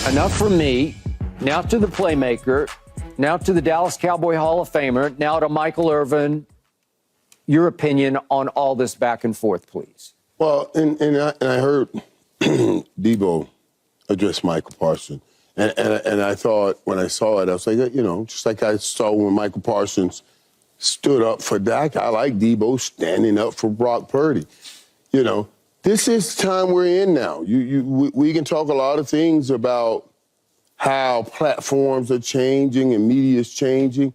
Enough from me. Now to the playmaker. Now to the Dallas Cowboy Hall of Famer. Now to Michael Irvin. Your opinion on all this back and forth, please. Well, and I heard Deebo address Micah Parsons. And I thought, when I saw it, I was like, you know, just like I saw when Micah Parsons stood up for Dak, I like Deebo standing up for Brock Purdy. You know, this is the time we're in now. We can talk a lot of things about how platforms are changing and media is changing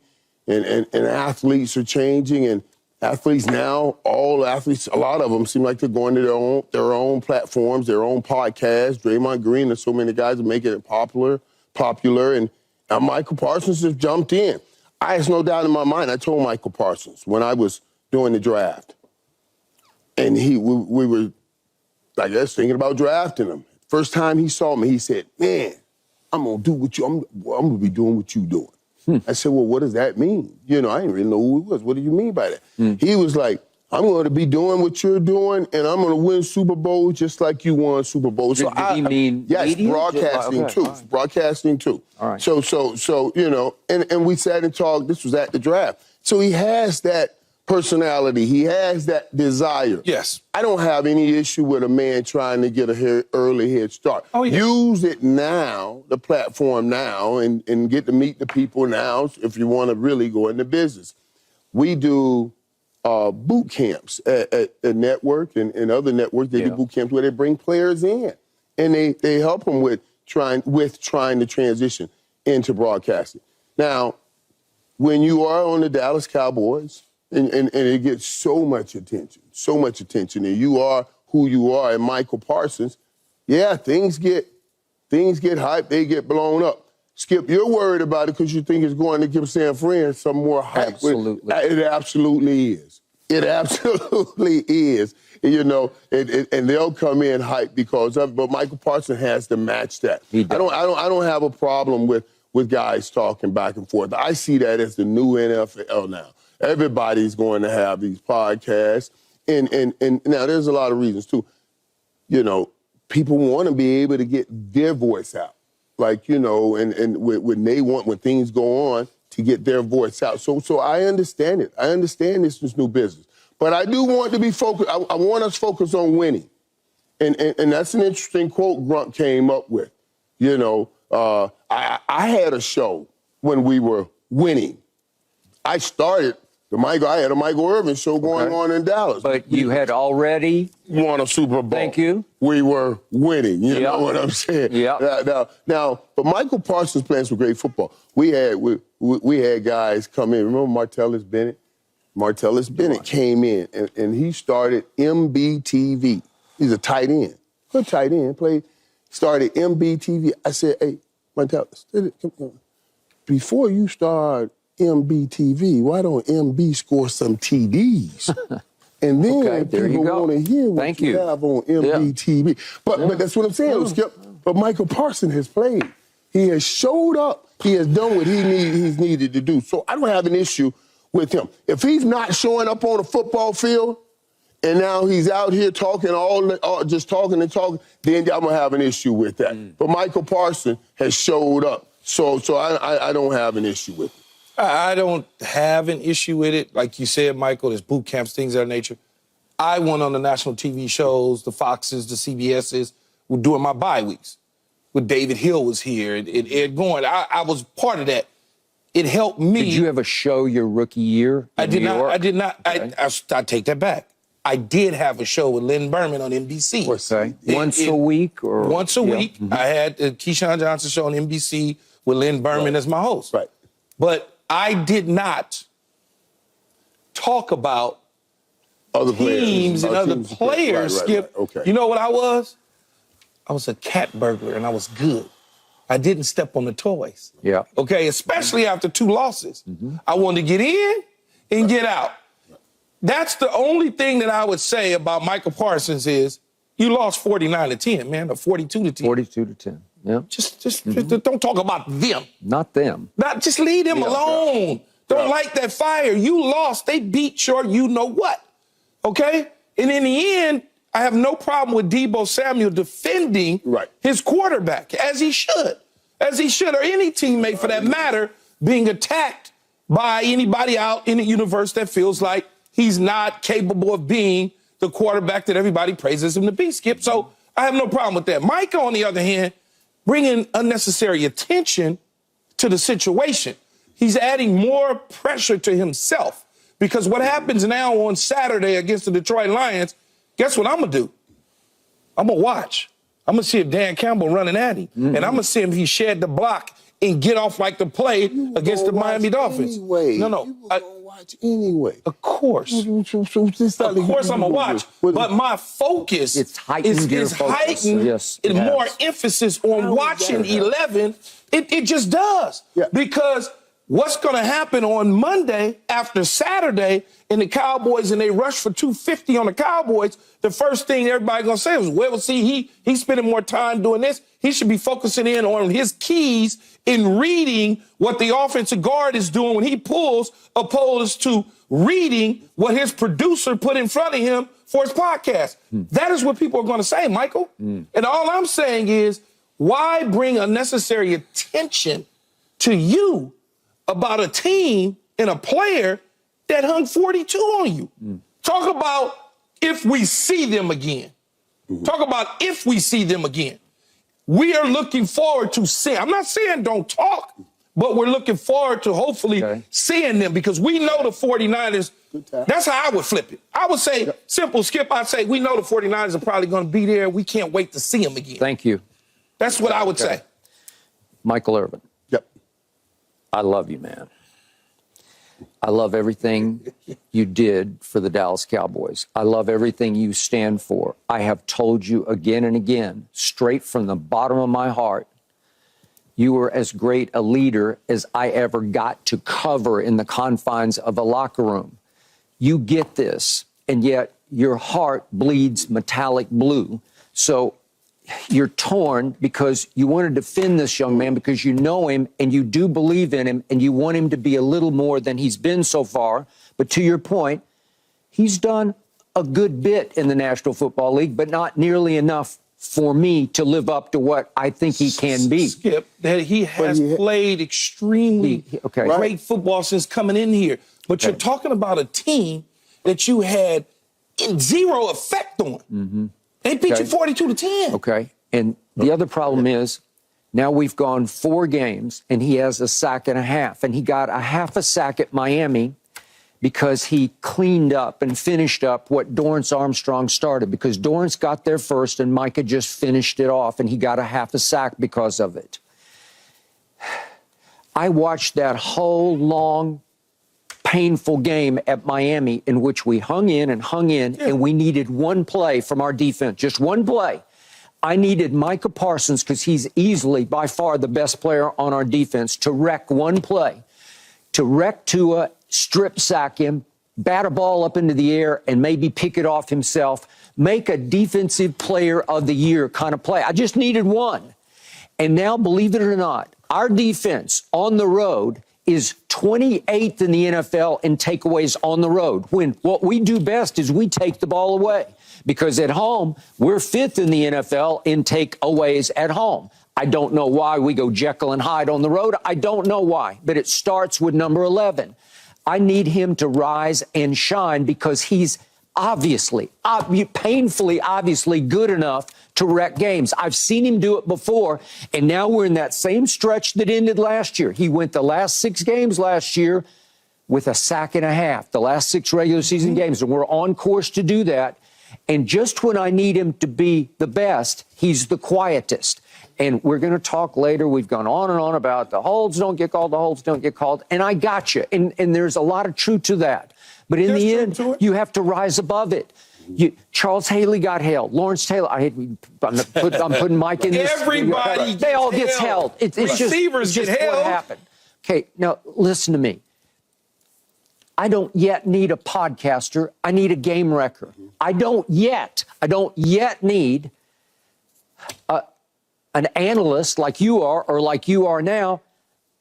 and athletes are changing. And athletes now, all athletes, a lot of them seem like they're going to their own platforms, their own podcasts. Draymond Green and so many guys are making it popular. And Michael Parsons just jumped in. I have no doubt in my mind. I told Michael Parsons when I was doing the draft, and we were, I guess, thinking about drafting him. First time he saw me, he said, "Man, I'm gonna do what I'm gonna be doing what you doing." I said, "Well, what does that mean?" You know, I didn't really know who he was. What do you mean by that? He was like, "I'm going to be doing what you're doing, and I'm going to win Super Bowls just like you won Super Bowls." Did he mean yes, media? broadcasting too. Right. Broadcasting too. All right. So you know, and we sat and talked. This was at the draft. So he has that personality. He has that desire. Yes. I don't have any issue with a man trying to get an early head start. Oh, yeah. Use it now, the platform now, and get to meet the people now if you want to really go into business. We do boot camps at network and other networks. They do boot camps where they bring players in, and they help them with trying to transition into broadcasting. Now, when you are on the Dallas Cowboys, and it gets so much attention, and you are who you are, and Michael Parsons, yeah, things get hyped, they get blown up. Skip, you're worried about it because you think it's going to give San Fran some more hype. Absolutely. It absolutely is. It absolutely is. You know, and they'll come in hyped because of it, but Michael Parsons has to match that. I don't have a problem with guys talking back and forth. I see that as the new NFL now. Everybody's going to have these podcasts. And now there's a lot of reasons, too. You know, people want to be able to get their voice out. Like, you know, and when things go on, to get their voice out. So I understand it. I understand this is new business. But I do want to be focused. I want us focused on winning. And that's an interesting quote Grunt came up with. You know, I had a show when we were winning. I had a Michael Irvin show going on in Dallas. But you had already won a Super Bowl. Thank you. We were winning. You know what I'm saying? Yeah. Now, but Michael Parsons playing some great football. We had guys come in. Remember Martellus Bennett? Martellus Bennett came in, and he started MBTV. He's a tight end. Good tight end. Started MBTV. I said, "Hey, Martellus, come on. Before you start MBTV, why don't MB score some TDs?" And then people want to hear what you have on MBTV. But that's what I'm saying, Skip. But Michael Parsons has played. He has showed up. He has done what he's needed to do. So I don't have an issue with him. If he's not showing up on a football field and now he's out here talking just talking, then I'm going to have an issue with that. But Michael Parsons has showed up. So I don't have an issue with it. I don't have an issue with it. Like you said, Michael, there's boot camps, things of that nature. I went on the national TV shows, the Foxes, the CBSs, during my bye weeks. When David Hill was here and Ed Goin. I was part of that. It helped me. Did you have a show your rookie year in New York? I did not. Okay. I take that back. I did have a show with Lynn Berman on NBC. Okay. Once a week? Once a week. I had the Keyshawn Johnson show on NBC with Lynn Berman as my host. Right. But I did not talk about other teams and other players, Skip. Right. Okay. You know what I was? I was a cat burglar, and I was good. I didn't step on the toys. Yeah. Okay, especially after 2 losses. I wanted to get in and get out. That's the only thing that I would say about Micah Parsons is you lost 49-10, man, or 42-10. 42-10. Yeah. Just don't talk about them. Not them. Just leave them alone. Don't light that fire. You lost. They beat short you know what. Okay? And in the end, I have no problem with Deebo Samuel defending his quarterback, as he should, or any teammate for that matter, being attacked by anybody out in the universe that feels like he's not capable of being the quarterback that everybody praises him to be, Skip. So I have no problem with that. Micah, on the other hand, bringing unnecessary attention to the situation. He's adding more pressure to himself, because what happens now on Saturday against the Detroit Lions, guess what I'm going to do? I'm going to watch. I'm going to see if Dan Campbell running at him, and I'm going to see if he shed the block and get off like the play against the Miami Dolphins. Anyway. No. You were going to watch anyway. Of course. Of course I'm going to watch. But my focus is heightened and more emphasis on watching 11. It just does. Yeah. Because what's going to happen on Monday after Saturday in the Cowboys, and they rush for 250 on the Cowboys, the first thing everybody's going to say is, well, see, he's spending more time doing this. He should be focusing in on his keys in reading what the offensive guard is doing when he pulls, opposed to reading what his producer put in front of him for his podcast. That is what people are going to say, Michael. And all I'm saying is, why bring unnecessary attention to you about a team and a player that hung 42 on you? Talk about if we see them again. Talk about if we see them again. We are looking forward to seeing. I'm not saying don't talk, but we're looking forward to hopefully seeing them, because we know the 49ers. That's how I would flip it. I would say, simple, Skip, I'd say we know the 49ers are probably going to be there. We can't wait to see them again. Thank you. That's what I would say. Michael Irvin. Yep. I love you, man. I love everything you did for the Dallas Cowboys. I love everything you stand for. I have told you again and again, straight from the bottom of my heart, you were as great a leader as I ever got to cover in the confines of a locker room. You get this, and yet your heart bleeds metallic blue. So you're torn because you want to defend this young man because you know him and you do believe in him and you want him to be a little more than he's been so far. But to your point, he's done a good bit in the National Football League, but not nearly enough for me to live up to what I think he can be. Skip, that he has played extremely great football since coming in here. But you're talking about a team that you had zero effect on. They beat you 42-10. Okay. And the other problem is now we've gone 4 games and he has a sack and a half. And he got a half a sack at Miami because he cleaned up and finished up what Dorrance Armstrong started, because Dorrance got there first and Micah just finished it off, and he got a half a sack because of it. I watched that whole long, painful game at Miami in which we hung in, and we needed one play from our defense, just one play. I needed Micah Parsons, because he's easily, by far, the best player on our defense, to wreck one play, to wreck Tua, strip sack him, bat a ball up into the air, and maybe pick it off himself, make a defensive player of the year kind of play. I just needed one. And now, believe it or not, our defense on the road is 28th in the NFL in takeaways on the road, when what we do best is we take the ball away. Because at home, we're 5th in the NFL in takeaways at home. I don't know why we go Jekyll and Hyde on the road. I don't know why, but it starts with number 11. I need him to rise and shine because he's obviously, painfully obviously good enough to wreck games. I've seen him do it before, and now we're in that same stretch that ended last year. He went the last 6 games last year with a sack and a half, the last 6 regular season games, and we're on course to do that. And just when I need him to be the best, he's the quietest. And we're going to talk later. We've gone on and on about the holds don't get called, the holds don't get called. And I got you. And there's a lot of truth to that. But in the end, you have to rise above it. Charles Haley got held. Lawrence Taylor. I'm putting Mike in this. Everybody they all get held. It's Receivers just get held. What happened. Okay, now listen to me. I don't yet need a podcaster. I need a game wrecker. I don't yet need an analyst like you are or like you are now.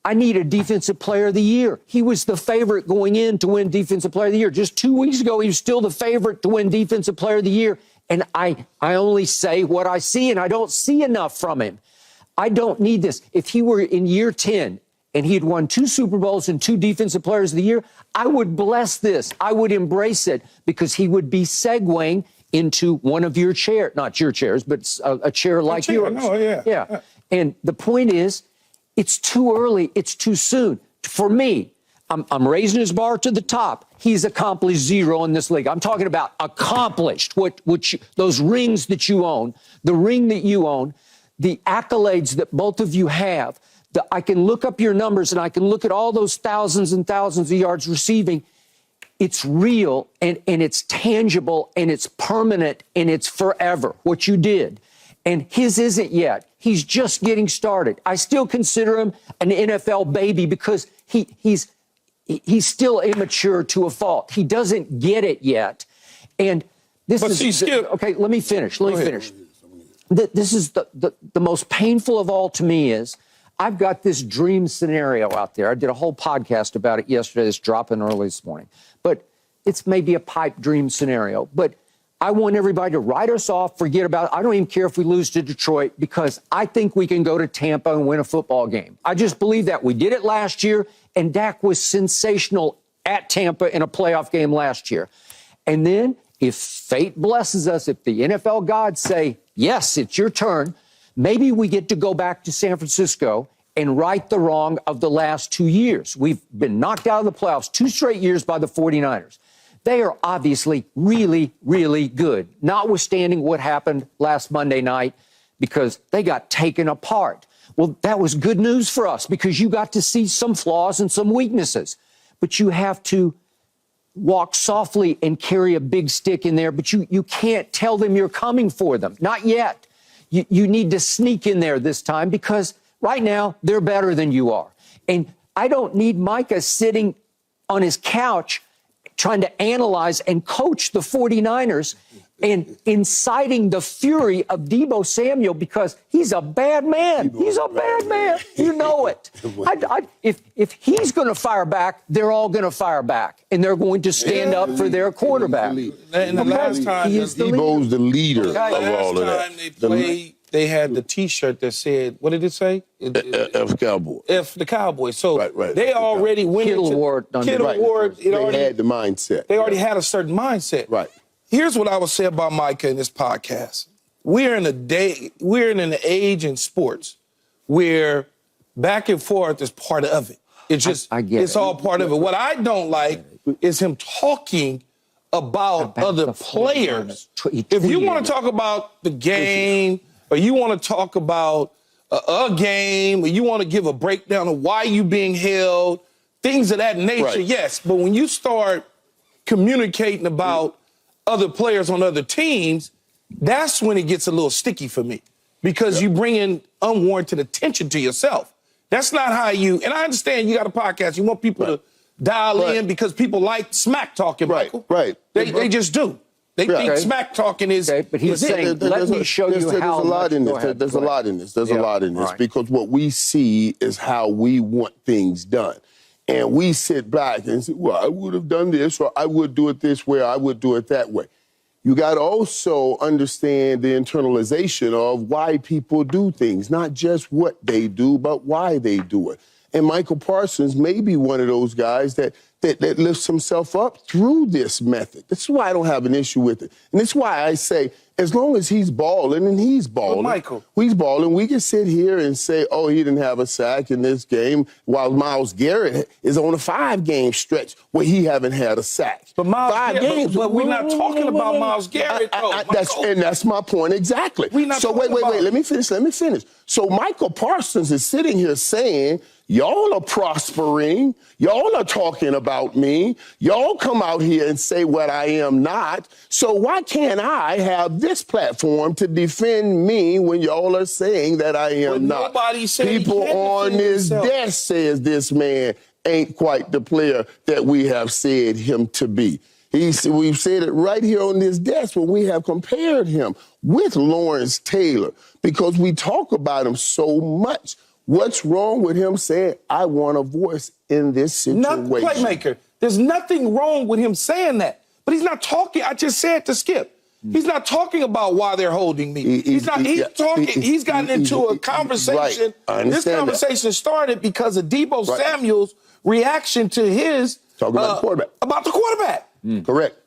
I need a Defensive Player of the Year. He was the favorite going in to win Defensive Player of the Year. Just 2 weeks ago, he was still the favorite to win Defensive Player of the Year, And I only say what I see, and I don't see enough from him. I don't need this. If he were in year 10 and he had won 2 Super Bowls and 2 Defensive Players of the Year, I would bless this. I would embrace it because he would be segueing into one of your chairs, not your chairs, but a chair like yours. No, yeah. And the point is, it's too early. It's too soon. For me, I'm raising his bar to the top. He's accomplished 0 in this league. I'm talking about accomplished, those rings that you own, the ring that you own, the accolades that both of you have. I can look up your numbers and I can look at all those thousands and thousands of yards receiving. It's real and it's tangible and it's permanent and it's forever what you did. And his isn't yet. He's just getting started. I still consider him an NFL baby because he's still immature to a fault. He doesn't get it yet. And this okay, let me finish. This is the most painful of all to me is I've got this dream scenario out there. I did a whole podcast about it yesterday. It's dropping early this morning. But it's maybe a pipe dream scenario. But I want everybody to write us off, forget about it. I don't even care if we lose to Detroit because I think we can go to Tampa and win a football game. I just believe that. We did it last year, and Dak was sensational at Tampa in a playoff game last year. And then if fate blesses us, if the NFL gods say, yes, it's your turn, maybe we get to go back to San Francisco and right the wrong of the last 2 years. We've been knocked out of the playoffs 2 straight years by the 49ers. They are obviously really, really good, notwithstanding what happened last Monday night because they got taken apart. Well, that was good news for us because you got to see some flaws and some weaknesses. But you have to walk softly and carry a big stick in there, but you can't tell them you're coming for them. Not yet. You need to sneak in there this time because right now they're better than you are. And I don't need Micah sitting on his couch trying to analyze and coach the 49ers and inciting the fury of Deebo Samuel because he's a bad man. He's a bad man. You know it. If he's going to fire back, they're all going to fire back, and they're going to stand up for their quarterback. And the last time, Deebo's the leader of all of that. Last time they played, they had the T-shirt that said, what did it say? F Cowboys. F the Cowboys. So right. they already went Kittle into Ward. Kittle Ward. They had the mindset. They already had a certain mindset. Right. Here's what I would say about Micah in this podcast. We're in an age in sports where back and forth is part of it. It's just, it's all part of it. What I don't like is him talking about other players. If you want to talk about the game, or you want to talk about a game, or you want to give a breakdown of why you being held, things of that nature, yes. But when you start communicating about other players on other teams, that's when it gets a little sticky for me because you bring in unwarranted attention to yourself. That's not how you, and I understand you got a podcast. You want people to dial in because people like smack talking, Michael. They just do. They think smack talking is. But he's saying, let me show you how. There's a lot in this. There's a lot in this. There's a lot in this because what we see is how we want things done. And we sit back and say, well, I would have done this, or I would do it this way, or I would do it that way. You got to also understand the internalization of why people do things, not just what they do, but why they do it. And Micah Parsons may be one of those guys that lifts himself up through this method. That's why I don't have an issue with it. And that's why I say, as long as he's balling, and he's balling, Michael, he's balling, we can sit here and say, oh, he didn't have a sack in this game, while Myles Garrett is on a 5-game stretch where he haven't had a sack. But but we're not talking about Myles Garrett, though. And that's my point exactly. So wait, let me finish. So Micah Parsons is sitting here saying, y'all are prospering. Y'all are talking about me. Y'all come out here and say what I am not. So why can't I have this platform to defend me when y'all are saying that I am not? People on this desk says this man ain't quite the player that we have said him to be. We've said it right here on this desk when we have compared him with Lawrence Taylor because we talk about him so much. What's wrong with him saying, I want a voice in this situation? Playmaker. There's nothing wrong with him saying that. But he's not talking. I just said to Skip. He's not talking about why they're holding me. He's gotten into a conversation. Right. This conversation started because of Deebo Samuel's reaction to his talking about the quarterback. About the quarterback. Correct.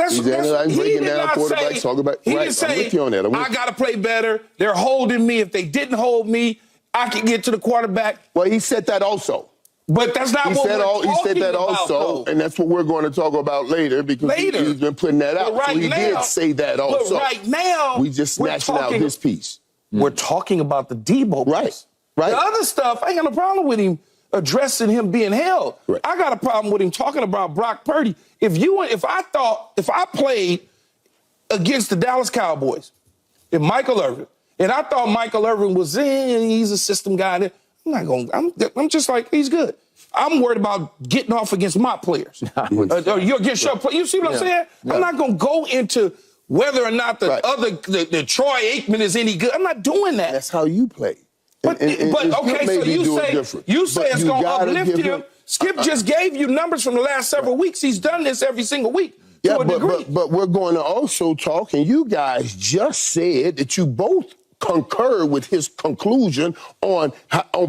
He's breaking down quarterbacks. Talking about. He right. didn't say, I'm with you on that. I got to play better. They're holding me. If they didn't hold me, I can get to the quarterback. Well, he said that also. But that's not what we're talking about. He said that also, and that's what we're going to talk about later because he's been putting that out. Right so he did say that also. But right now, we just snatching out his piece. We're talking about the Deebo piece. Right. The other stuff, I ain't got no problem with him addressing him being held. Right. I got a problem with him talking about Brock Purdy. If I played against the Dallas Cowboys and Michael Irvin, and I thought Michael Irvin was he's a system guy. I'm just like, he's good. I'm worried about getting off against my players. You're against your players. You see what I'm saying? Yeah. I'm not going to go into whether or not the Troy Aikman is any good. I'm not doing that. That's how you play. But okay, so you say it's going to uplift him. Skip just gave you numbers from the last several weeks. He's done this every single week. Yeah, but we're going to also talk, and you guys just said that you both concur with his conclusion on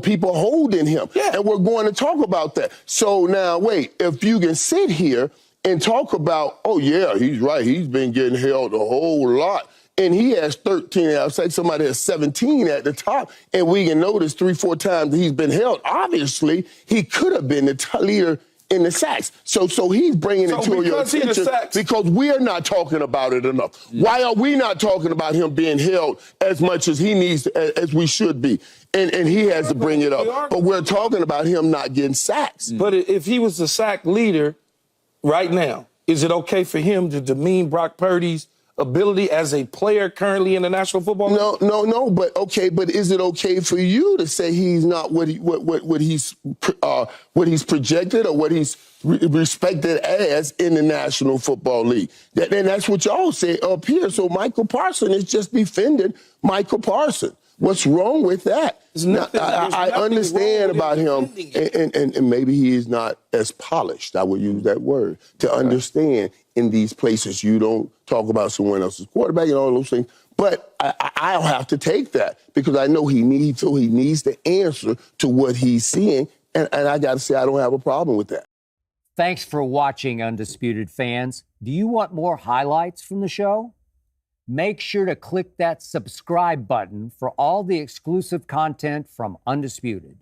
people holding him. Yeah. And we're going to talk about that. So now, wait, if you can sit here and talk about, oh, yeah, he's right. He's been getting held a whole lot. And he has 13. I'll say somebody has 17 at the top. And we can notice 3-4 times he's been held. Obviously, he could have been the leader in the sacks. So he's bringing it to your attention because we are not talking about it enough. Why are we not talking about him being held as much as he needs, as we should be? And he has to bring it up. But we're talking about him not getting sacks. But if he was the sack leader right now, is it okay for him to demean Brock Purdy's ability as a player currently in the National Football League? No. But okay. But is it okay for you to say he's not what he's projected or what he's respected as in the National Football League? And that's what y'all say up here. So Micah Parsons is just defending Micah Parsons. What's wrong with that? I understand about him, and maybe he is not as polished, I would use that word, to understand in these places you don't talk about someone else's quarterback and all those things. But I'll have to take that because I know he needs to answer to what he's seeing, and I got to say I don't have a problem with that. Thanks for watching, Undisputed fans. Do you want more highlights from the show? Make sure to click that subscribe button for all the exclusive content from Undisputed.